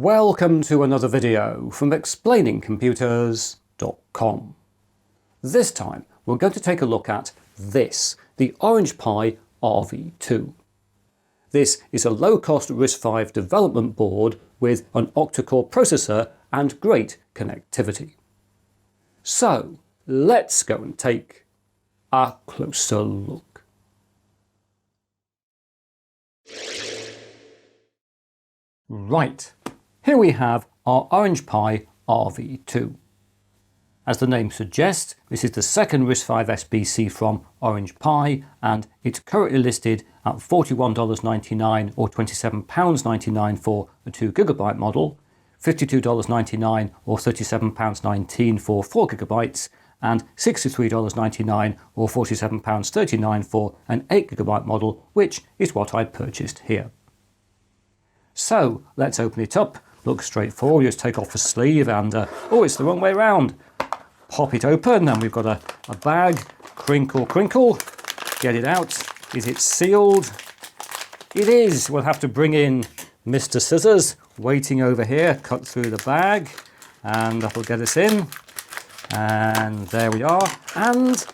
Welcome to another video from explainingcomputers.com. This time we're going to take a look at this, the Orange Pi RV2. This is a low-cost RISC-V development board with an octa-core processor and great connectivity. So let's go and take a closer look. Right, here we have our Orange Pi RV2. As the name suggests, this is the second RISC-V SBC from Orange Pi, and it's currently listed at $41.99 or £27.99 for a 2GB model, $52.99 or £37.19 for 4GB, and $63.99 or £47.39 for an 8GB model, which is what I purchased here. So let's open it up. Looks straightforward. Just take off the sleeve and oh, it's the wrong way around. Pop it open and we've got a bag. Crinkle, crinkle. Get it out. Is it sealed? It is. We'll have to bring in Mr. Scissors waiting over here. Cut through the bag and that'll get us in. And there we are. And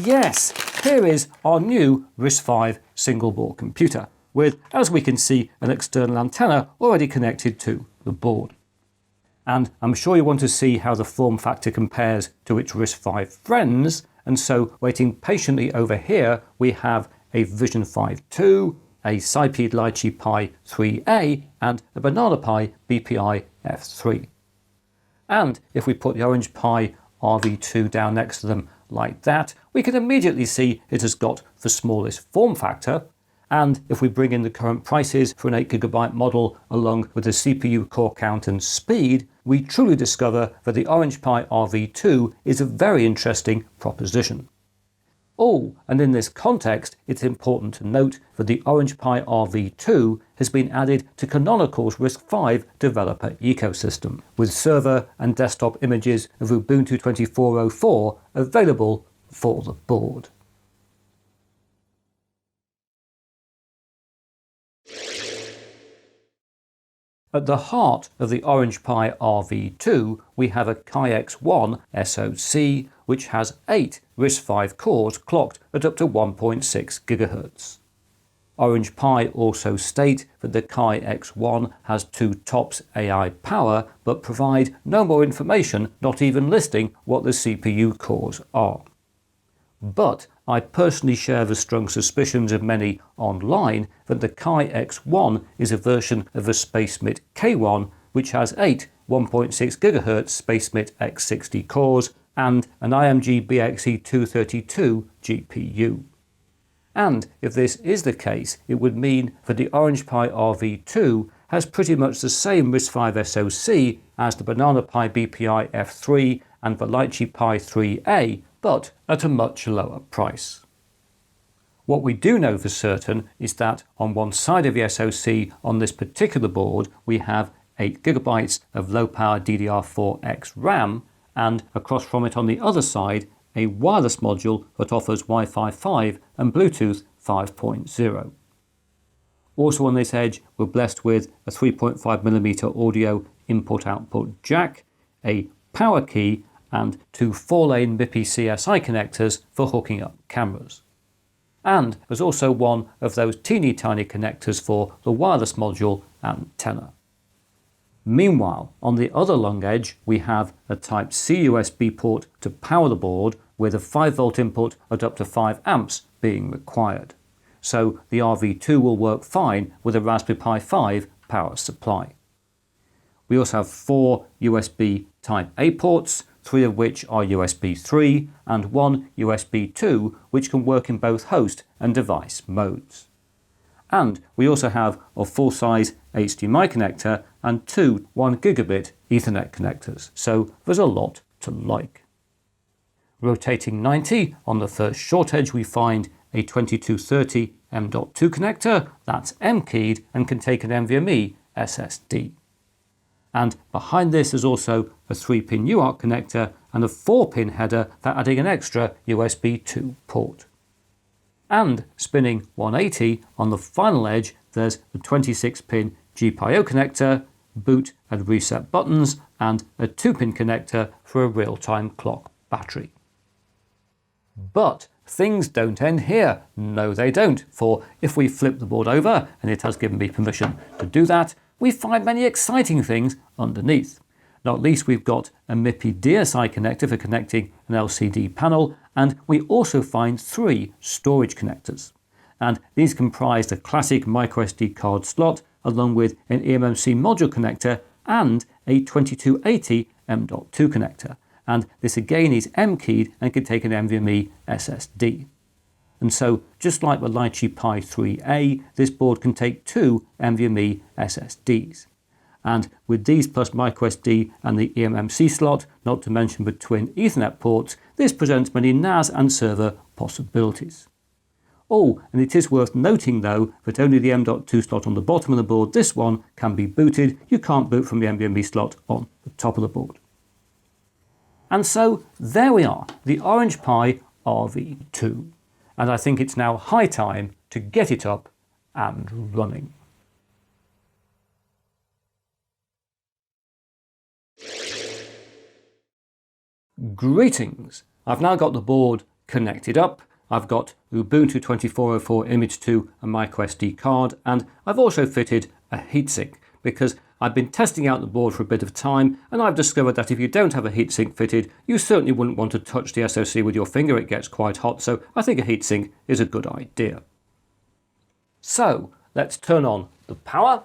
yes, here is our new RISC-V single board computer with, as we can see, an external antenna already connected to the board. And I'm sure you want to see how the form factor compares to its RISC-V friends, and so waiting patiently over here we have a Vision 5.2, a SiPed Lychee Pi 3A and a Banana Pi BPI F3. And if we put the Orange Pi RV2 down next to them like that, we can immediately see it has got the smallest form factor. And if we bring in the current prices for an 8GB model along with the CPU core count and speed, we truly discover that the Orange Pi RV2 is a very interesting proposition. Oh, and in this context, it's important to note that the Orange Pi RV2 has been added to Canonical's RISC-V developer ecosystem, with server and desktop images of Ubuntu 24.04 available for the board. At the heart of the Orange Pi RV2 we have a Ki-X1 SoC which has 8 RISC-V cores clocked at up to 1.6 GHz. Orange Pi also state that the Ki-X1 has 2 TOPS AI power but provide no more information, not even listing what the CPU cores are. But I personally share the strong suspicions of many online that the Ki-X1 is a version of the SpaceMIT K1 which has 8 1.6 GHz SpaceMIT X60 cores and an IMG BXE232 GPU. And if this is the case, it would mean that the Orange Pi RV2 has pretty much the same RISC-V SoC as the Banana Pi BPI F3 and the Lychee Pi 3A, but at a much lower price. What we do know for certain is that on one side of the SoC on this particular board we have 8GB of low-power DDR4X RAM, and across from it on the other side a wireless module that offers Wi-Fi 5 and Bluetooth 5.0. Also on this edge we're blessed with a 3.5mm audio input-output jack, a power key and 2 4-lane MIPI CSI connectors for hooking up cameras. And there's also one of those teeny tiny connectors for the wireless module antenna. Meanwhile, on the other long edge we have a Type-C USB port to power the board with a 5V input at up to 5 amps being required. So the RV2 will work fine with a Raspberry Pi 5 power supply. We also have 4 USB Type-A ports, 3 of which are USB 3 and 1 USB 2 which can work in both host and device modes. And we also have a full-size HDMI connector and 2 1GB Ethernet connectors, so there's a lot to like. Rotating 90, on the first short edge we find a 2230 M.2 connector, that's M-keyed and can take an NVMe SSD. And behind this is also a 3-pin UART connector and a 4-pin header for adding an extra USB 2 port. And spinning 180 on the final edge there's a 26-pin GPIO connector, boot and reset buttons, and a 2-pin connector for a real-time clock battery. But things don't end here. No, they don't. For if we flip the board over, and it has given me permission to do that, we find many exciting things underneath. Not least, we've got a MIPI DSI connector for connecting an LCD panel, and we also find 3 storage connectors. And these comprise a classic microSD card slot, along with an eMMC module connector and a 2280 M.2 connector. And this again is M-keyed and can take an NVMe SSD. And so, just like the Lychee Pi 3A, this board can take 2 NVMe SSDs. And with these plus microSD and the eMMC slot, not to mention the twin Ethernet ports, this presents many NAS and server possibilities. Oh, and it is worth noting though that only the M.2 slot on the bottom of the board, this one, can be booted. You can't boot from the NVMe slot on the top of the board. And so there we are, the Orange Pi RV2. And I think it's now high time to get it up and running. Greetings! I've now got the board connected up. I've got Ubuntu 2404 image 2, a microSD card, and I've also fitted a heatsink because I've been testing out the board for a bit of time, and I've discovered that if you don't have a heatsink fitted, you certainly wouldn't want to touch the SoC with your finger. It gets quite hot, so I think a heatsink is a good idea. So let's turn on the power.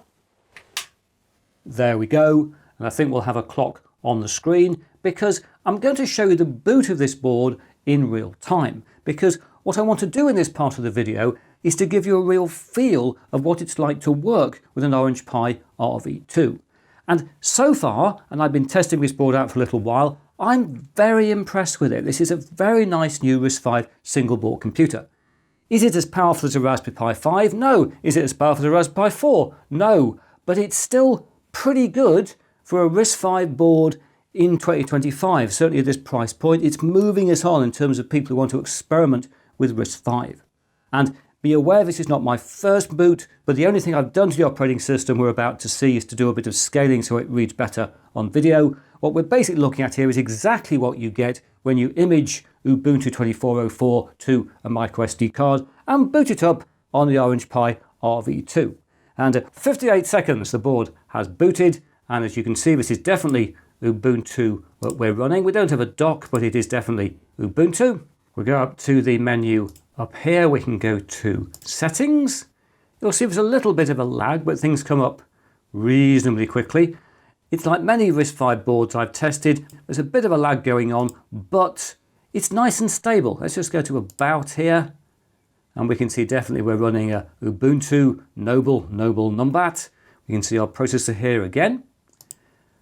There we go, and I think we'll have a clock on the screen because I'm going to show you the boot of this board in real time, because what I want to do in this part of the video is to give you a real feel of what it's like to work with an Orange Pi RV2. And so far, and I've been testing this board out for a little while, I'm very impressed with it. This is a very nice new RISC-V single board computer. Is it as powerful as a Raspberry Pi 5? No. Is it as powerful as a Raspberry Pi 4? No. But it's still pretty good for a RISC-V board in 2025, certainly at this price point. It's moving us on in terms of people who want to experiment with RISC-V. And be aware this is not my first boot, but the only thing I've done to the operating system we're about to see is to do a bit of scaling so it reads better on video. What we're basically looking at here is exactly what you get when you image Ubuntu 2404 to a microSD card and boot it up on the Orange Pi RV2. And at 58 seconds the board has booted, and as you can see, this is definitely Ubuntu that we're running. We don't have a dock, but it is definitely Ubuntu. We go up to the menu up here. We can go to settings. You'll see there's a little bit of a lag, but things come up reasonably quickly. It's like many RISC-V boards I've tested. There's a bit of a lag going on, but it's nice and stable. Let's just go to about here, and we can see definitely we're running a Ubuntu Noble Numbat. We can see our processor here again.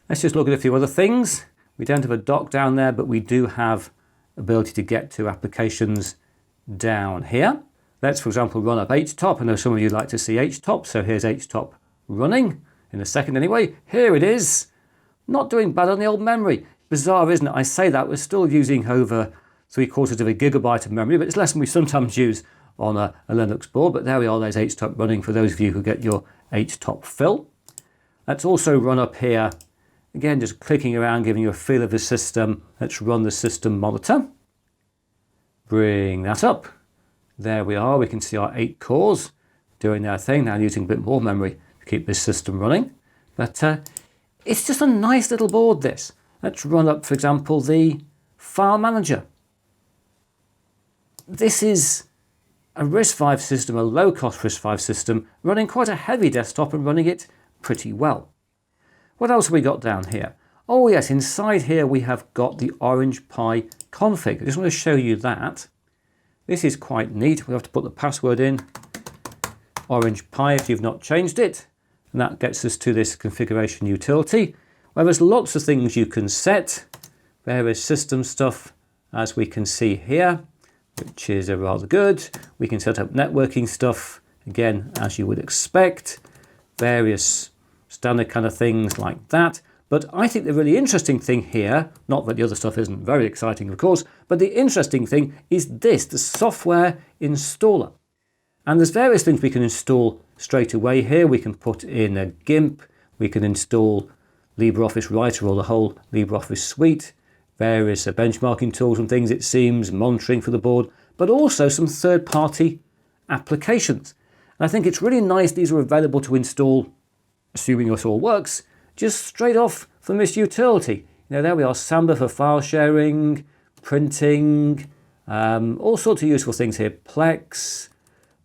Let's just look at a few other things. We don't have a dock down there, but we do have ability to get to applications down here. Let's, for example, run up HTOP. I know some of you like to see HTOP, so here's HTOP running in a second anyway. Here it is. Not doing bad on the old memory. Bizarre, isn't it? I say that we're still using over 3/4 of a gigabyte of memory, but it's less than we sometimes use on a Linux board. But there we are, there's HTOP running for those of you who get your HTOP fill. Let's also run up here. Again, just clicking around, giving you a feel of the system. Let's run the system monitor. Bring that up. There we are. We can see our 8 cores doing their thing. Now using a bit more memory to keep this system running. But it's just a nice little board, this. Let's run up, for example, the file manager. This is a RISC-V system, a low-cost RISC-V system, running quite a heavy desktop and running it pretty well. What else have we got down here? Oh yes, inside here we have got the Orange Pi config. I just want to show you that. This is quite neat. We have to put the password in. Orange Pi if you've not changed it. And that gets us to this configuration utility, where there's lots of things you can set. Various system stuff, as we can see here, which is rather good. We can set up networking stuff, again, as you would expect. Various standard kind of things like that. But I think the really interesting thing here, not that the other stuff isn't very exciting of course, but the interesting thing is this, the software installer. And there's various things we can install straight away here. We can put in a GIMP, we can install LibreOffice Writer or the whole LibreOffice suite, various benchmarking tools and things, it seems, monitoring for the board, but also some third-party applications. And I think it's really nice these are available to install, assuming it all works, just straight off from this utility. You know, there we are, Samba for file sharing, printing, all sorts of useful things here, Plex,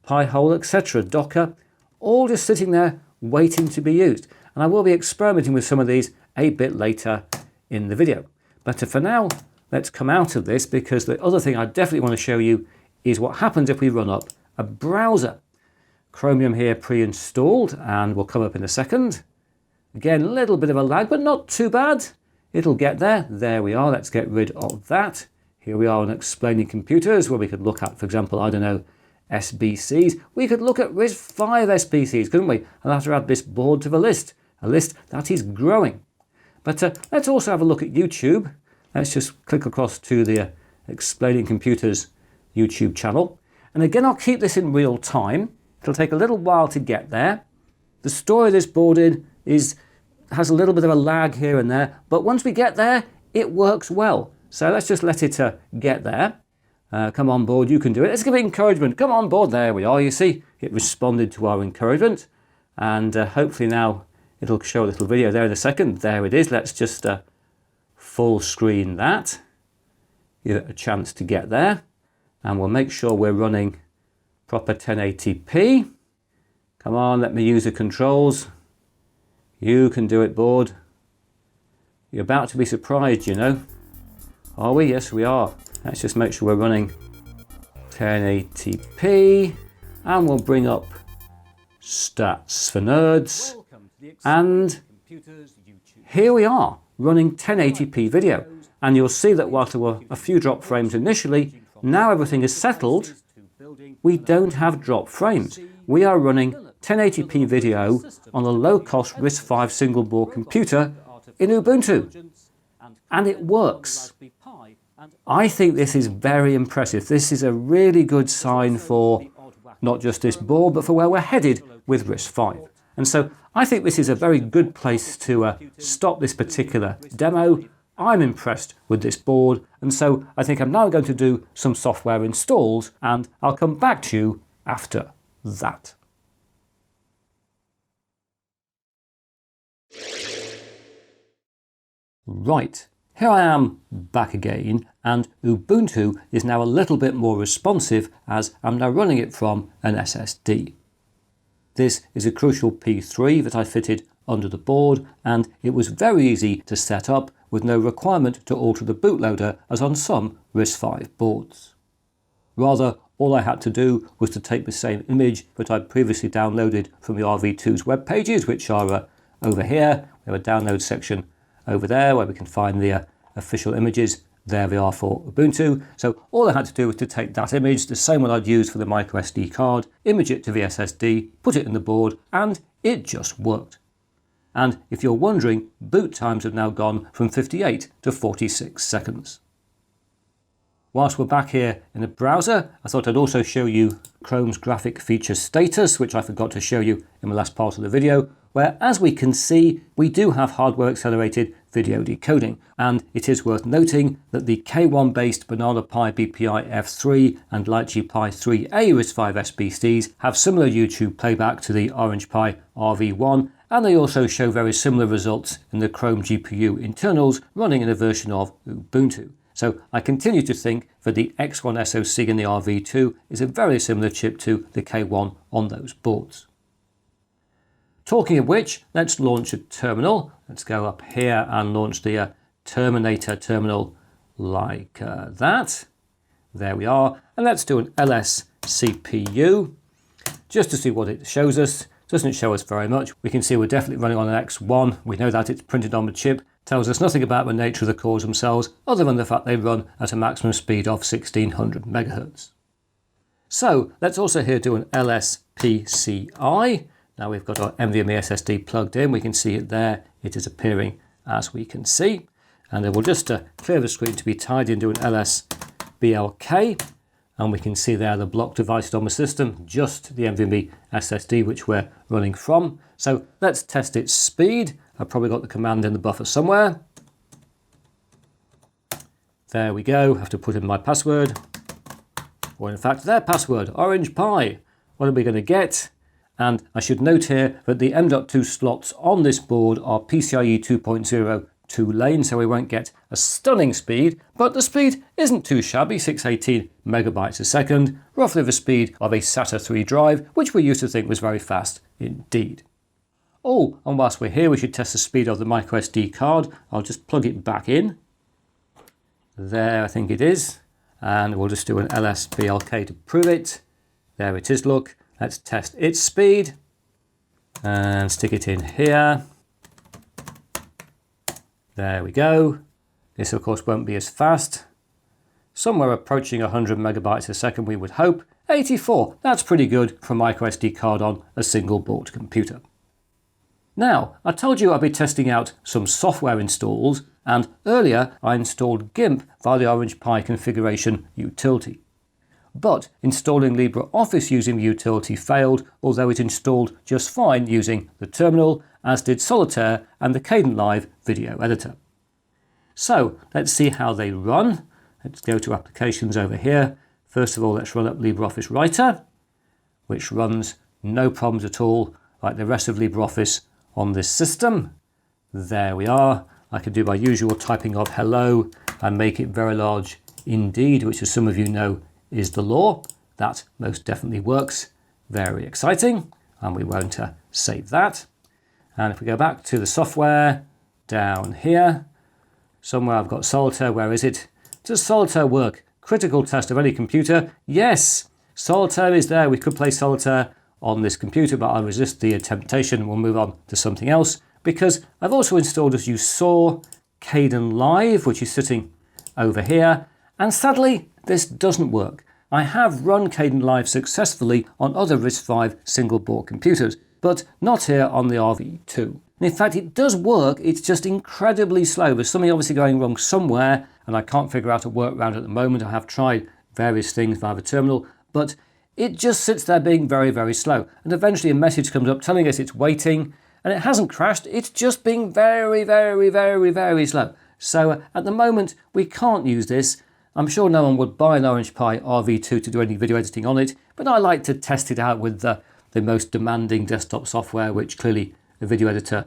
Pi-hole, etc., Docker, all just sitting there waiting to be used. And I will be experimenting with some of these a bit later in the video. But for now, let's come out of this, because the other thing I definitely want to show you is what happens if we run up a browser. Chromium here pre-installed, and will come up in a second. Again, a little bit of a lag, but not too bad. It'll get there. There we are. Let's get rid of that. Here we are on explaining computers, where we could look at, for example, I don't know, SBCs. We could look at RISC-V SBCs, couldn't we? And have to add this board to the list, a list that is growing. But let's also have a look at YouTube. Let's just click across to the Explaining Computers YouTube channel. And again, I'll keep this in real time. It'll take a little while to get there. The story of this board has a little bit of a lag here and there, but once we get there, it works well. So let's just let it get there. Come on board, you can do it. Let's give it encouragement. Come on board, there we are. You see, it responded to our encouragement. And hopefully now it'll show a little video there in a second. There it is. Let's just full screen that. Give it a chance to get there. And we'll make sure we're running proper 1080p. Come on, let me use the controls. You can do it, board. You're about to be surprised, you know. Are we? Yes, we are. Let's just make sure we're running 1080p. And we'll bring up Stats for Nerds. And here we are, running 1080p video. And you'll see that whilst there were a few drop frames initially, now everything is settled. We don't have drop frames. We are running 1080p video on a low-cost RISC-V single-board computer in Ubuntu. And it works. I think this is very impressive. This is a really good sign for not just this board, but for where we're headed with RISC-V. And so I think this is a very good place to stop this particular demo. I'm impressed with this board, and so I think I'm now going to do some software installs, and I'll come back to you after that. Right, here I am back again, and Ubuntu is now a little bit more responsive as I'm now running it from an SSD. This is a Crucial P3 that I fitted under the board, and it was very easy to set up with no requirement to alter the bootloader as on some RISC-V boards. Rather, all I had to do was to take the same image that I'd previously downloaded from the RV2's web pages, which are over here. We have a download section over there where we can find the official images. There they are for Ubuntu. So all I had to do was to take that image, the same one I'd used for the micro SD card, image it to the SSD, put it in the board, and it just worked. And if you're wondering, boot times have now gone from 58 to 46 seconds. Whilst we're back here in the browser, I thought I'd also show you Chrome's graphic feature status, which I forgot to show you in the last part of the video, where, as we can see, we do have hardware accelerated video decoding. And it is worth noting that the K1 based Banana Pi BPI F3 and Lychee Pi 3A RISC-V SBCs have similar YouTube playback to the Orange Pi RV1, and they also show very similar results in the Chrome GPU internals running in a version of Ubuntu. So I continue to think that the X1 SoC in the RV2 is a very similar chip to the K1 on those boards. Talking of which, let's launch a terminal. Let's go up here and launch the Terminator terminal like that. There we are. And let's do an ls CPU just to see what it shows us. Doesn't show us very much. We can see we're definitely running on an X1. We know that it's printed on the chip. Tells us nothing about the nature of the cores themselves, other than the fact they run at a maximum speed of 1600 MHz. So let's also here do an LSPCI. Now we've got our NVMe SSD plugged in. We can see it there. It is appearing as we can see. And then we'll just clear the screen to be tidy and do an LSBLK. And we can see there the block devices on the system, just the NVMe SSD which we're running from. So let's test its speed. I've probably got the command in the buffer somewhere. There we go. I have to put in my password. Or in fact, their password, Orange Pi. What are we going to get? And I should note here that the M.2 slots on this board are PCIe 2.0 2-lane, so we won't get a stunning speed, but the speed isn't too shabby, 618 megabytes a second, roughly the speed of a SATA 3 drive, which we used to think was very fast indeed. Oh, and whilst we're here, we should test the speed of the microSD card. I'll just plug it back in. There, I think it is. And we'll just do an LSBLK to prove it. There it is, look. Let's test its speed. And stick it in here. There we go. This of course won't be as fast. Somewhere approaching 100 megabytes a second we would hope. 84, that's pretty good for a microSD card on a single board computer. Now, I told you I'd be testing out some software installs, and earlier I installed GIMP via the Orange Pi configuration utility. But installing LibreOffice using the utility failed, although it installed just fine using the terminal, as did Solitaire and the Kdenlive video editor. So let's see how they run. Let's go to applications over here. First of all, let's run up LibreOffice Writer, which runs no problems at all, like the rest of LibreOffice on this system. There we are. I can do my usual typing of hello and make it very large indeed, which as some of you know is the law. That most definitely works. Very exciting. And we won't save that. And if we go back to the software down here, somewhere I've got Solitaire. Where is it? Does Solitaire work? Critical test of any computer. Yes, Solitaire is there. We could play Solitaire on this computer, but I'll resist the temptation and we'll move on to something else, because I've also installed, as you saw, Kdenlive, which is sitting over here. And sadly, this doesn't work. I have run Kdenlive successfully on other RISC-V single board computers, but not here on the RV2. And in fact, it does work, it's just incredibly slow. There's something obviously going wrong somewhere, and I can't figure out a workaround at the moment. I have tried various things via the terminal, but it just sits there being very, very slow. And eventually a message comes up telling us it's waiting, and it hasn't crashed, it's just being very, very, very, very slow. So at the moment, we can't use this. I'm sure no one would buy an Orange Pi RV2 to do any video editing on it, but I like to test it out with the most demanding desktop software, which clearly a video editor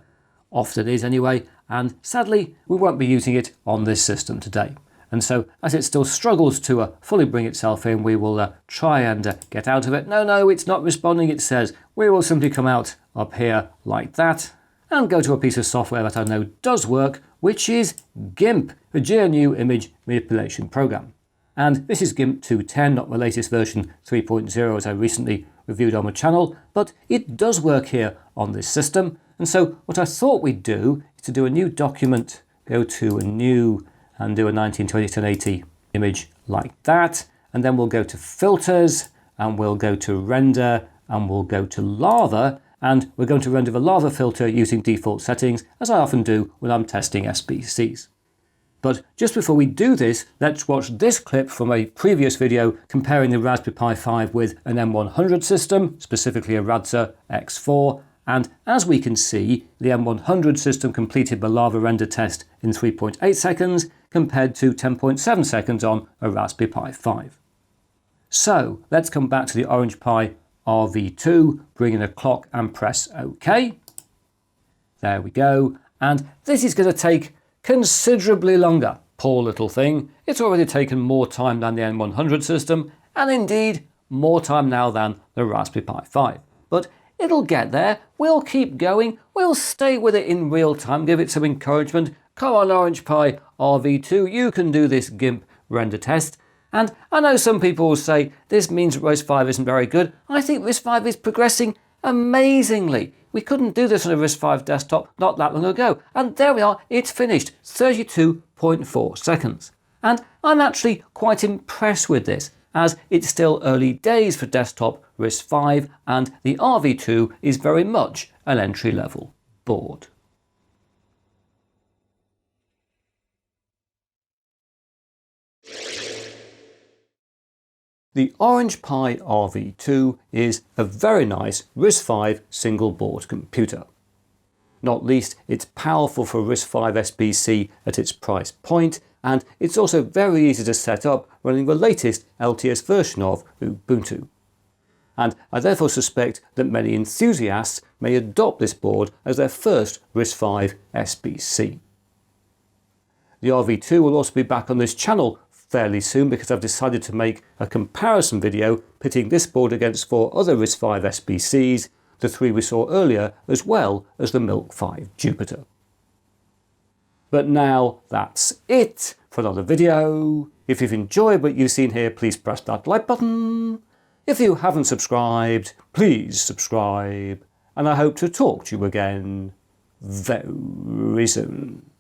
often is anyway, and sadly we won't be using it on this system today. And so as it still struggles to fully bring itself in, we will try and get out of it. No, it's not responding, it says. We will simply come out up here like that and go to a piece of software that I know does work, which is GIMP, the GNU Image Manipulation Program. And this is GIMP 2.10, not the latest version 3.0 as I recently reviewed on the channel, but it does work here on this system. And so what I thought we'd do is to do a new document, go to a new and do a 1920-1080 image like that. And then we'll go to filters and we'll go to render and we'll go to lava. And we're going to render the lava filter using default settings, as I often do when I'm testing SBCs. But just before we do this, let's watch this clip from a previous video comparing the Raspberry Pi 5 with an M100 system, specifically a Radza X4. And as we can see, the M100 system completed the lava render test in 3.8 seconds compared to 10.7 seconds on a Raspberry Pi 5. So let's come back to the Orange Pi RV2, bring in a clock and press OK. There we go. And this is going to take considerably longer. Poor little thing. It's already taken more time than the M100 system, and indeed more time now than the Raspberry Pi 5. But it'll get there. We'll keep going. We'll stay with it in real time, give it some encouragement. Come on, Orange Pi RV2, you can do this GIMP render test. And I know some people will say this means RISC-V isn't very good. I think RISC-V is progressing amazingly. We couldn't do this on a RISC-V desktop not that long ago. And there we are, it's finished, 32.4 seconds. And I'm actually quite impressed with this, as it's still early days for desktop RISC-V, and the RV2 is very much an entry-level board. The Orange Pi RV2 is a very nice RISC-V single board computer. Not least, it's powerful for RISC-V SBC at its price point, and it's also very easy to set up running the latest LTS version of Ubuntu. And I therefore suspect that many enthusiasts may adopt this board as their first RISC-V SBC. The RV2 will also be back on this channel fairly soon because I've decided to make a comparison video pitting this board against 4 other RISC-V SBCs, the 3 we saw earlier, as well as the Milk 5 Jupiter. But now that's it for another video. If you've enjoyed what you've seen here, please press that like button. If you haven't subscribed, please subscribe. And I hope to talk to you again very soon.